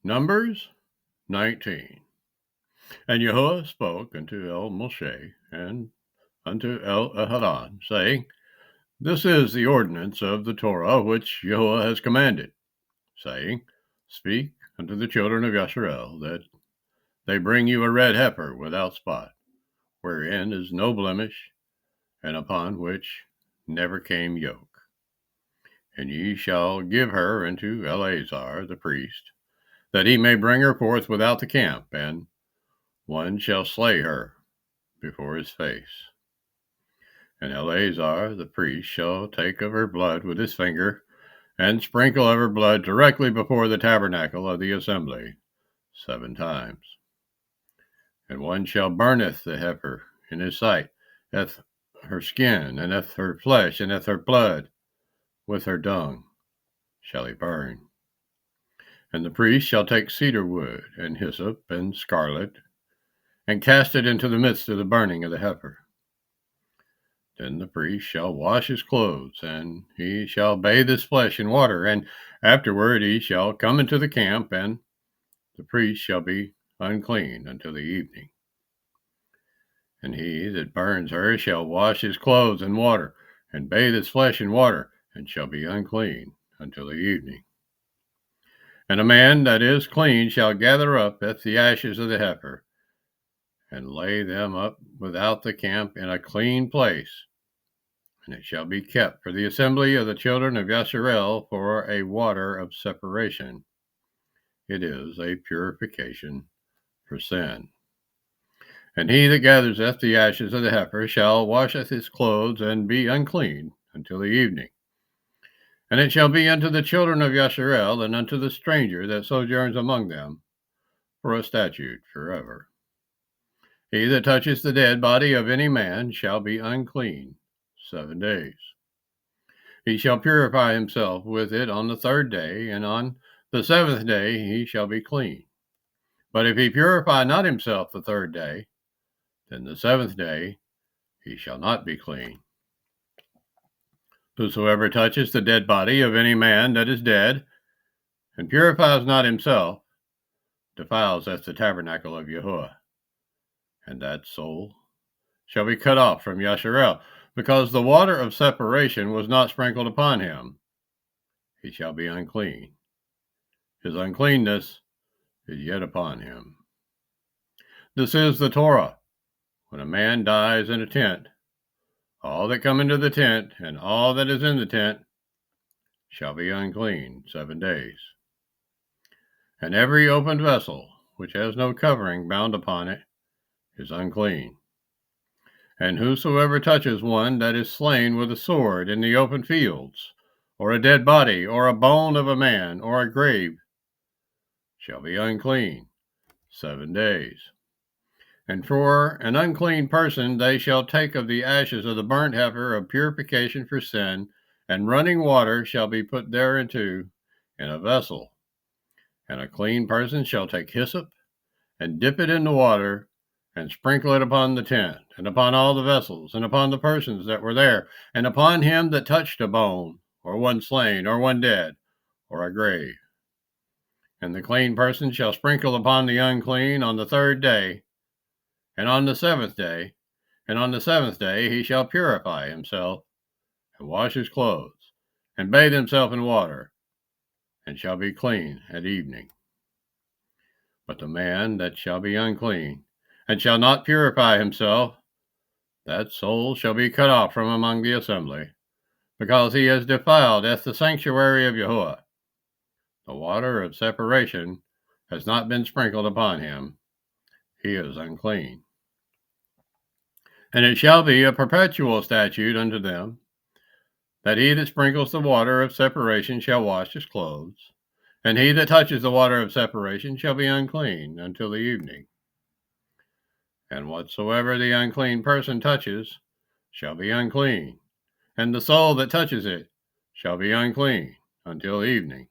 Numbers 19. And YAHUAH spoke unto Moshe and unto Aaron, saying, This is the ordinance of the Torah which YAHUAH has commanded, saying, Speak unto the children of Yisrael, that they bring you a red heifer without spot, wherein is no blemish, and upon which never came yoke. And ye shall give her unto Eleazar the priest, that he may bring her forth without the camp, and one shall slay her before his face. And Eleazar the priest shall take of her blood with his finger, and sprinkle of her blood directly before the tabernacle of the assembly 7 times. And one shall burneth the heifer in his sight, eth her skin, and eth her flesh, and eth her blood, with her dung shall he burn. And the priest shall take cedar wood, and hyssop, and scarlet, and cast it into the midst of the burning of the heifer. Then the priest shall wash his clothes, and he shall bathe his flesh in water, and afterward he shall come into the camp, and the priest shall be unclean until the evening. And he that burns her shall wash his clothes in water, and bathe his flesh in water, and shall be unclean until the evening. And a man that is clean shall gather up at the ashes of the heifer, and lay them up without the camp in a clean place. And it shall be kept for the assembly of the children of Yisrael for a water of separation. It is a purification for sin. And he that gathers at the ashes of the heifer shall washeth his clothes, and be unclean until the evening. And it shall be unto the children of Yisrael, and unto the stranger that sojourns among them, for a statute forever. He that touches the dead body of any man shall be unclean 7 days. He shall purify himself with it on the 3rd day, and on the 7th day he shall be clean. But if he purify not himself the 3rd day, then the 7th day he shall not be clean. Whosoever touches the dead body of any man that is dead, and purifies not himself, defiles at the tabernacle of YAHUAH, and that soul shall be cut off from Yisrael, because the water of separation was not sprinkled upon him. He shall be unclean. His uncleanness is yet upon him. This is the Torah. When a man dies in a tent, all that come into the tent, and all that is in the tent, shall be unclean 7 days. And every opened vessel, which has no covering bound upon it, is unclean. And whosoever touches one that is slain with a sword in the open fields, or a dead body, or a bone of a man, or a grave, shall be unclean 7 days. And for an unclean person they shall take of the ashes of the burnt heifer of purification for sin, and running water shall be put thereinto in a vessel. And a clean person shall take hyssop, and dip it in the water, and sprinkle it upon the tent, and upon all the vessels, and upon the persons that were there, and upon him that touched a bone, or one slain, or one dead, or a grave. And the clean person shall sprinkle upon the unclean on the 3rd day, and on the 7th day, and on the 7th day he shall purify himself, and wash his clothes, and bathe himself in water, and shall be clean at evening. But the man that shall be unclean, and shall not purify himself, that soul shall be cut off from among the assembly, because he has defiled at the sanctuary of YAHUAH. The water of separation has not been sprinkled upon him. He is unclean. And it shall be a perpetual statute unto them, that he that sprinkles the water of separation shall wash his clothes, and he that touches the water of separation shall be unclean until the evening. And whatsoever the unclean person touches shall be unclean, and the soul that touches it shall be unclean until evening.